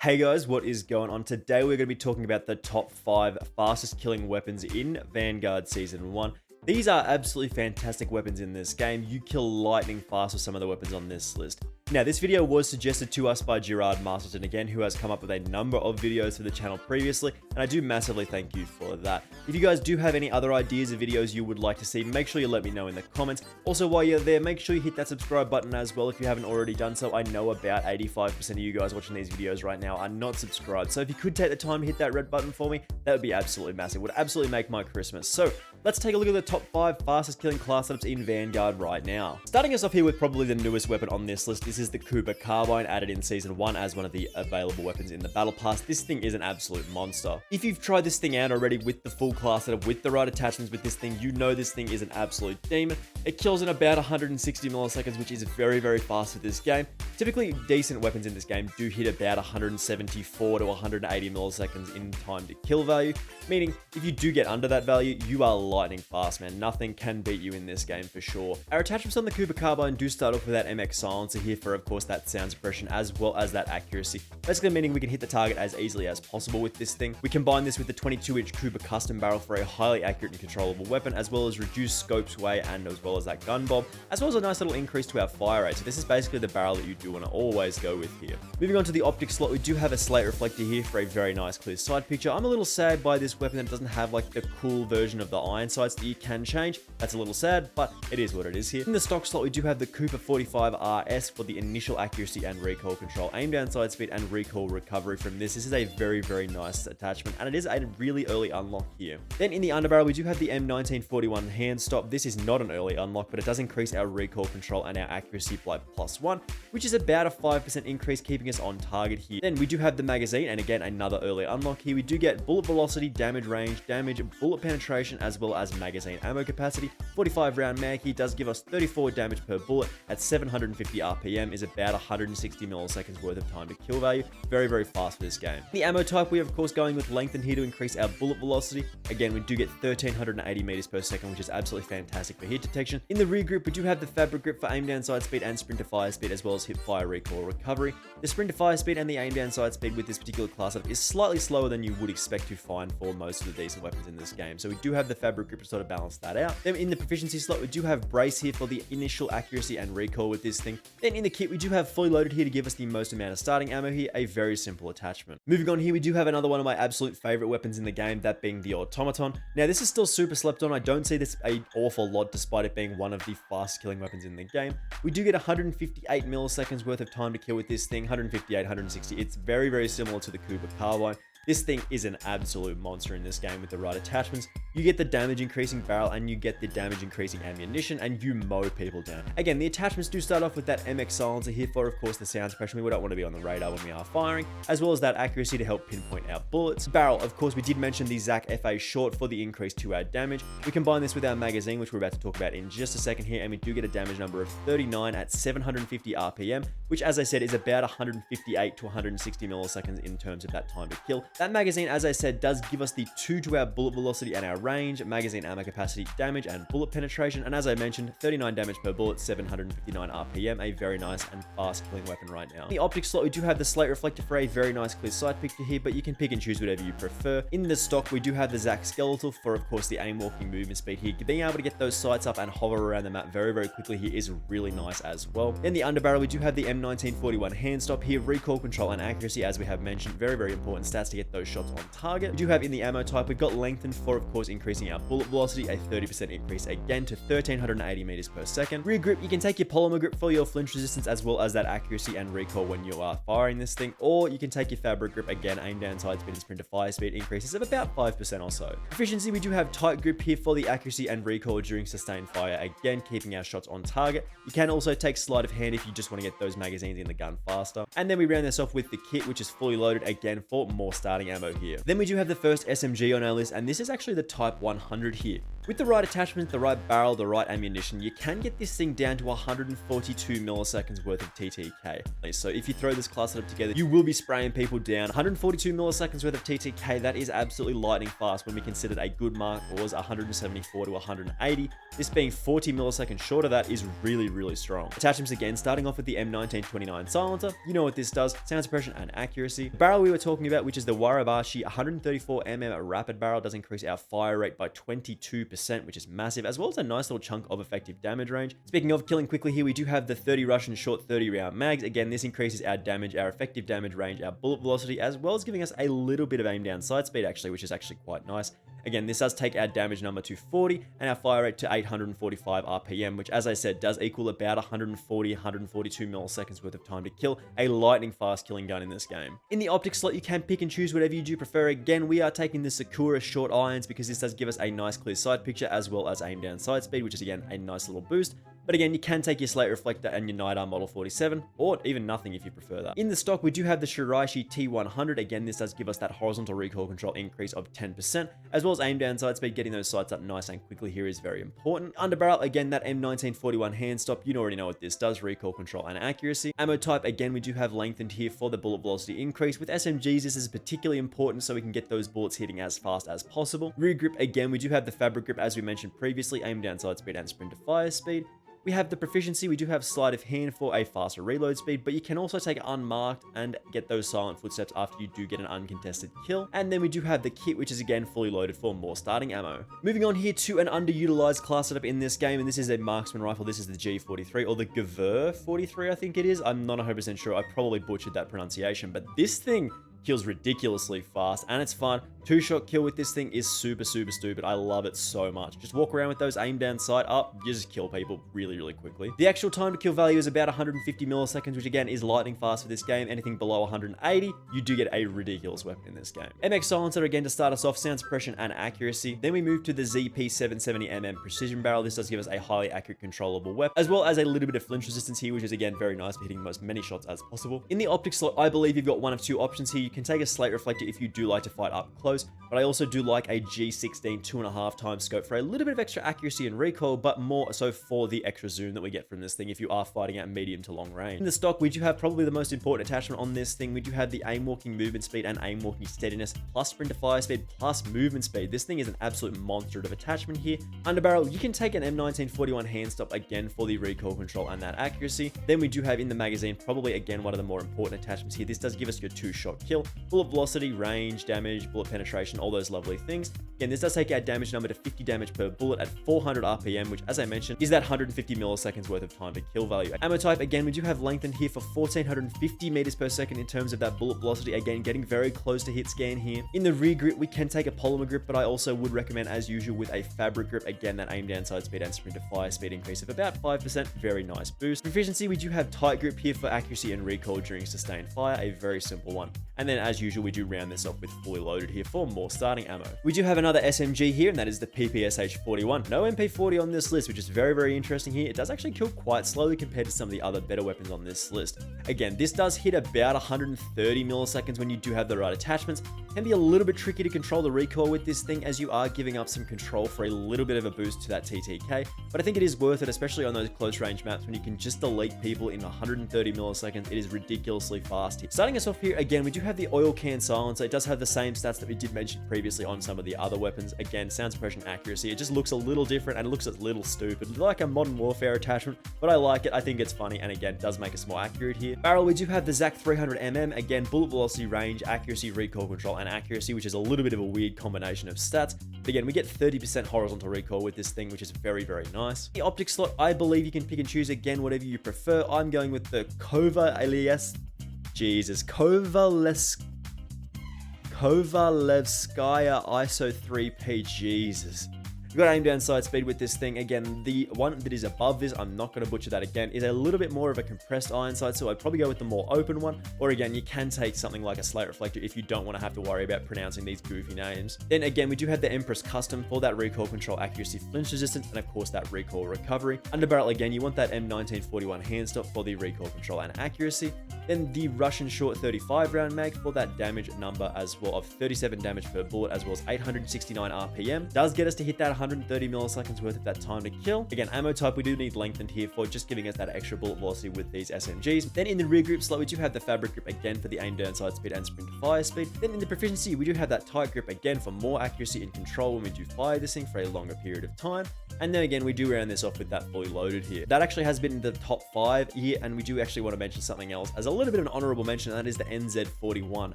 Hey guys, what is going on? Today we're going to be talking about the top 5 fastest killing weapons in Vanguard Season 1. These are absolutely fantastic weapons in this game. You kill lightning fast with some of the weapons on this list. Now, this video was suggested to us by Gerard Masterton again, who has come up with a number of videos for the channel previously, and I do massively thank you for that. If you guys do have any other ideas of videos you would like to see, make sure you let me know in the comments. Also, while you're there, make sure you hit that subscribe button as well if you haven't already done so. I know about 85% of you guys watching these videos right now are not subscribed, so if you could take the time to hit that red button for me, that would be absolutely massive. It would absolutely make my Christmas. So, let's take a look at the top 5 fastest killing class setups in Vanguard right now. Starting us off here with probably the newest weapon on this list, this is the Carbine, added in Season 1 as one of the available weapons in the Battle Pass. This thing is an absolute monster. If you've tried this thing out already with the full class setup, with the right attachments with this thing, you know this thing is an absolute demon. It kills in about 160 milliseconds, which is very, very fast for this game. Typically, decent weapons in this game do hit about 174 to 180 milliseconds in time to kill value, meaning if you do get under that value, you are lightning fast, man. Nothing can beat you in this game for sure. Our attachments on the Carbine do start off with that MX silencer here for, of course, that sound suppression as well as that accuracy. Basically meaning we can hit the target as easily as possible with this thing. We combine this with the 22-inch custom barrel for a highly accurate and controllable weapon, as well as reduced scope sway and as well as that gun bob, as well as a nice little increase to our fire rate. So this is basically the barrel that you do want to always go with here. Moving on to the optics slot, we do have a slate reflector here for a very nice clear side picture. I'm a little sad by this weapon that it doesn't have like the cool version of the iron sights that you can change. That's a little sad, but it is what it is here. In the stock slot, we do have the Cooper 45 RS for the initial accuracy and recoil control, aim down side speed and recoil recovery from this. This is a very, very nice attachment, and it is a really early unlock here. Then in the underbarrel, we do have the M1941 hand stop. This is not an early unlock, but it does increase our recoil control and our accuracy by +1, which is about a 5% increase, keeping us on target here. Then we do have the magazine, and again, another early unlock here. We do get bullet velocity, damage range, damage, bullet penetration, as well as magazine ammo capacity. 45 round mag here does give us 34 damage per bullet at 750 RPM, is about 160 milliseconds worth of time to kill value. Very, very fast for this game. The ammo type, we are of course going with lengthen here to increase our bullet velocity. Again, we do get 1380 meters per second, which is absolutely fantastic for hit detection. In the rear grip, we do have the fabric grip for aim down side speed and sprint to fire speed, as well as hip fire recoil recovery. The sprint to fire speed and the aim down side speed with this particular class up is slightly slower than you would expect to find for most of the decent weapons in this game. So we do have the fabric grip to sort of balance that out. Then in the proficiency slot, we do have brace here for the initial accuracy and recoil with this thing. Then in the kit, we do have fully loaded here to give us the most amount of starting ammo here, a very simple attachment. Moving on here, we do have another one of my absolute favorite weapons in the game, that being the Automaton. Now, this is still super slept on. I don't see this an awful lot despite it being one of the fastest killing weapons in the game. We do get 158 milliseconds worth of time to kill with this thing, 158, 160. It's very, very similar to the Carbine. This thing is an absolute monster in this game with the right attachments. You get the damage increasing barrel and you get the damage increasing ammunition, and you mow people down. Again, the attachments do start off with that MX silencer here for, of course, the sound suppression. We don't want to be on the radar when we are firing, as well as that accuracy to help pinpoint our bullets. Barrel, of course, we did mention the ZAC FA short for the increase to our damage. We combine this with our magazine, which we're about to talk about in just a second here, and we do get a damage number of 39 at 750 RPM, which, as I said, is about 158 to 160 milliseconds in terms of that time to kill. That magazine, as I said, does give us the 2 to our bullet velocity and our range, magazine ammo capacity, damage, and bullet penetration. And as I mentioned, 39 damage per bullet, 759 RPM, a very nice and fast killing weapon right now. In the optics slot, we do have the slate reflector for a very nice clear sight picture here, but you can pick and choose whatever you prefer. In the stock, we do have the ZAC skeletal for, of course, the aim walking movement speed here. Being able to get those sights up and hover around the map very, very quickly here is really nice as well. In the underbarrel, we do have the M1941 hand stop here, recoil control and accuracy, as we have mentioned, very, very important stats to get those shots on target. We do have in the ammo type, we've got lengthened for, of course, increasing our bullet velocity, a 30% increase again to 1380 meters per second. Rear grip, you can take your polymer grip for your flinch resistance, as well as that accuracy and recoil when you are firing this thing, or you can take your fabric grip, again, aim down side speed and sprint to fire speed increases of about 5% or so. Efficiency, we do have tight grip here for the accuracy and recoil during sustained fire, again, keeping our shots on target. You can also take sleight of hand if you just want to get those magazines in the gun faster. And then we round this off with the kit, which is fully loaded, again, for more starting ammo here. Then we do have the first SMG on our list, and this is actually the Type 100 here. With the right attachment, the right barrel, the right ammunition, you can get this thing down to 142 milliseconds worth of TTK. So if you throw this class setup together, you will be spraying people down. 142 milliseconds worth of TTK, that is absolutely lightning fast when we considered a good mark was 174 to 180. This being 40 milliseconds short of that is really, really strong. Attachments again, starting off with the M1929 silencer. You know what this does, sound suppression and accuracy. The barrel we were talking about, which is the Warabashi 134mm rapid barrel, does increase our fire rate by 22%, which is massive, as well as a nice little chunk of effective damage range. Speaking of killing quickly here, we do have the 30 Russian short 30 round mags. Again, this increases our damage, our effective damage range, our bullet velocity, as well as giving us a little bit of aim down sight speed actually, which is actually quite nice. Again, this does take our damage number to 40 and our fire rate to 845 RPM, which, as I said, does equal about 140, 142 milliseconds worth of time to kill. A lightning fast killing gun in this game. In the optic slot, you can pick and choose whatever you do prefer. Again, we are taking the Sakura short irons because this does give us a nice clear sight picture as well as aim down sight speed, which is again a nice little boost. But again, you can take your slate reflector and your Night Arm Model 47, or even nothing if you prefer that. In the stock, we do have the Shiraishi T100. Again, this does give us that horizontal recoil control increase of 10%, as well as aim down sight speed. Getting those sights up nice and quickly here is very important. Underbarrel, again, that M1941 hand stop. You already know what this does, recoil control and accuracy. Ammo type, again, we do have lengthened here for the bullet velocity increase. With SMGs, this is particularly important so we can get those bullets hitting as fast as possible. Rear grip, again, we do have the fabric grip, as we mentioned previously, aim down sight speed and sprint to fire speed. We have the proficiency, we do have sleight of hand for a faster reload speed, but you can also take it unmarked and get those silent footsteps after you do get an uncontested kill. And then we do have the kit, which is again fully loaded for more starting ammo. Moving on here to an underutilized class setup in this game, and this is a marksman rifle. This is the G43 or the Gewehr 43, I think it is. I'm not 100% sure. I probably butchered that pronunciation, but this thing kills ridiculously fast and it's fun. Two-shot kill with this thing is super, super stupid. I love it so much. Just walk around with those aim down sight up, you just kill people really, really quickly. The actual time to kill value is about 150 milliseconds, which again is lightning fast for this game. Anything below 180, you do get a ridiculous weapon in this game. MX silencer again to start us off, sound suppression and accuracy. Then we move to the ZP770mm precision barrel. This does give us a highly accurate controllable weapon, as well as a little bit of flinch resistance here, which is again very nice for hitting most many shots as possible. In the optic slot, I believe you've got one of two options here. You can take a slate reflector if you do like to fight up close, but I also do like a G16 2.5 times scope for a little bit of extra accuracy and recoil, but more so for the extra zoom that we get from this thing if you are fighting at medium to long range. In the stock, we do have probably the most important attachment on this thing. We do have the aim walking movement speed and aim walking steadiness, plus sprint to fire speed, plus movement speed. This thing is an absolute monster of attachment here. Underbarrel, you can take an M1941 hand stop again for the recoil control and that accuracy. Then we do have in the magazine, probably again one of the more important attachments here. This does give us your two-shot kill, bullet velocity, range, damage, bullet penetration, all those lovely things. Again, this does take our damage number to 50 damage per bullet at 400 RPM, which, as I mentioned, is that 150 milliseconds worth of time to kill value. Ammo type, again, we do have lengthened here for 1450 meters per second in terms of that bullet velocity. Again, getting very close to hit scan here. In the rear grip, we can take a polymer grip, but I also would recommend, as usual, with a fabric grip. Again, that aim down side speed and sprint to fire speed increase of about 5%. Very nice boost. Proficiency, we do have tight grip here for accuracy and recoil during sustained fire. A very simple one. And then, as usual, we do round this off with fully loaded here for more starting ammo. We do have another SMG here, and that is the PPSH-41. No MP40 on this list, which is very, very interesting here. It does actually kill quite slowly compared to some of the other better weapons on this list. Again, this does hit about 130 milliseconds when you do have the right attachments. Can be a little bit tricky to control the recoil with this thing, as you are giving up some control for a little bit of a boost to that TTK, but I think it is worth it, especially on those close range maps when you can just delete people in 130 milliseconds. It is ridiculously fast here. Starting us off here, again, we do have the oil can silencer. It does have the same stats that we did mention previously on some of the other weapons. Again, sound suppression, accuracy. It just looks a little different and it looks a little stupid, like a Modern Warfare attachment, but I like it. I think it's funny, and again, does make us more accurate here. Barrel, we do have the ZAC 300mm. Again, bullet velocity, range, accuracy, recoil control, and accuracy, which is a little bit of a weird combination of stats. But again, we get 30% horizontal recoil with this thing, which is very, very nice. The optic slot, I believe you can pick and choose, again, whatever you prefer. I'm going with the Kovalevskaya ISO 3P. Jesus. We've got aim down sight speed with this thing. Again, the one that is above this, I'm not going to butcher that again, is a little bit more of a compressed iron sight, so I'd probably go with the more open one. Or again, you can take something like a slate reflector if you don't want to have to worry about pronouncing these goofy names. Then again, we do have the Empress Custom for that recoil control, accuracy, flinch resistance, and of course that recoil recovery. Underbarrel, again, you want that M1941 hand stop for the recoil control and accuracy. Then the Russian short 35 round mag for that damage number as well of 37 damage per bullet, as well as 869 RPM. Does get us to hit that 130 milliseconds worth of that time to kill. Again, ammo type, we do need lengthened here for just giving us that extra bullet velocity with these SMGs. Then in the rear grip slot, we do have the fabric grip again for the aim down sight speed and sprint to fire speed. Then in the proficiency, we do have that tight grip again for more accuracy and control when we do fire this thing for a longer period of time. And then again, we do round this off with that fully loaded here. That actually has been in the top 5 here, and we do actually want to mention something else as a little bit of an honorable mention, and that is the NZ41.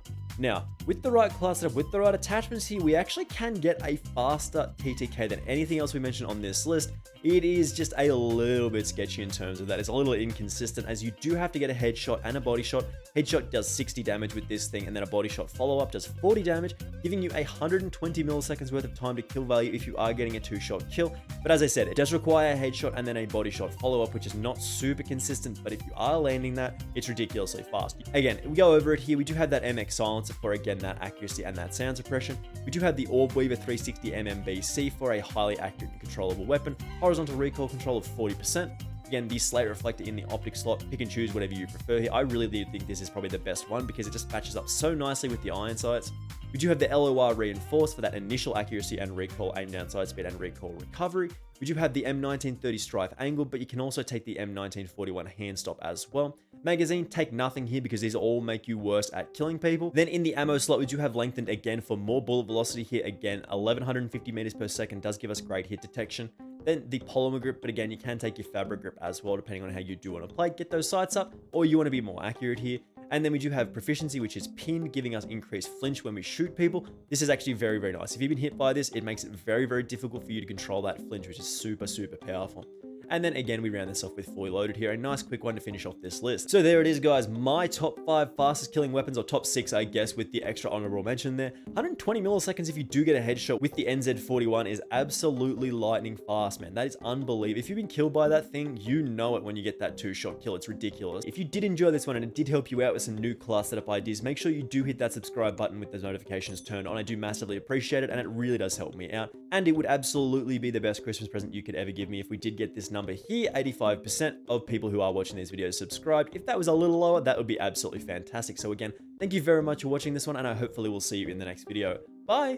Now, with the right class setup, with the right attachments here, we actually can get a faster TTK than anything else we mentioned on this list. It is just a little bit sketchy in terms of that. It's a little inconsistent, as you do have to get a headshot and a body shot. Headshot does 60 damage with this thing, and then a body shot follow-up does 40 damage, giving you 120 milliseconds worth of time to kill value if you are getting a 2-shot kill. But as I said, it does require a headshot and then a body shot follow-up, which is not super consistent, but if you are landing that, it's ridiculously fast. Again, we go over it here. We do have that MX silencer for, again, that accuracy and that sound suppression. We do have the Orb Weaver 360 MMBC for a highly accurate and controllable weapon. Horizontal recoil control of 40%. Again, the slate reflector in the optic slot, pick and choose whatever you prefer here. I really do think this is probably the best one because it just matches up so nicely with the iron sights. We do have the LOR reinforced for that initial accuracy and recoil, aim down sight speed and recoil recovery. We do have the M1930 strife angle, but you can also take the M1941 hand stop as well. Magazine, take nothing here because these all make you worse at killing people. Then in the ammo slot, we do have lengthened again for more bullet velocity here. Again, 1150 meters per second does give us great hit detection. Then the polymer grip, but again, you can take your fabric grip as well, depending on how you do want to play. Get those sights up, or you want to be more accurate here. And then we do have proficiency, which is pin, giving us increased flinch when we shoot people. This is actually very, very nice. If you've been hit by this, it makes it very, very difficult for you to control that flinch, which is super, super powerful. And then again, we round this off with fully loaded here. A nice quick one to finish off this list. So there it is, guys. My top 5 fastest killing weapons, or top 6, I guess, with the extra honorable mention there. 120 milliseconds if you do get a headshot with the NZ41 is absolutely lightning fast, man. That is unbelievable. If you've been killed by that thing, you know it when you get that 2-shot kill. It's ridiculous. If you did enjoy this one and it did help you out with some new class setup ideas, make sure you do hit that subscribe button with the notifications turned on. I do massively appreciate it, and it really does help me out. And it would absolutely be the best Christmas present you could ever give me if we did get this number here. 85% of people who are watching these videos subscribed. If that was a little lower, that would be absolutely fantastic. So again, thank you very much for watching this one, and I hopefully will see you in the next video. Bye!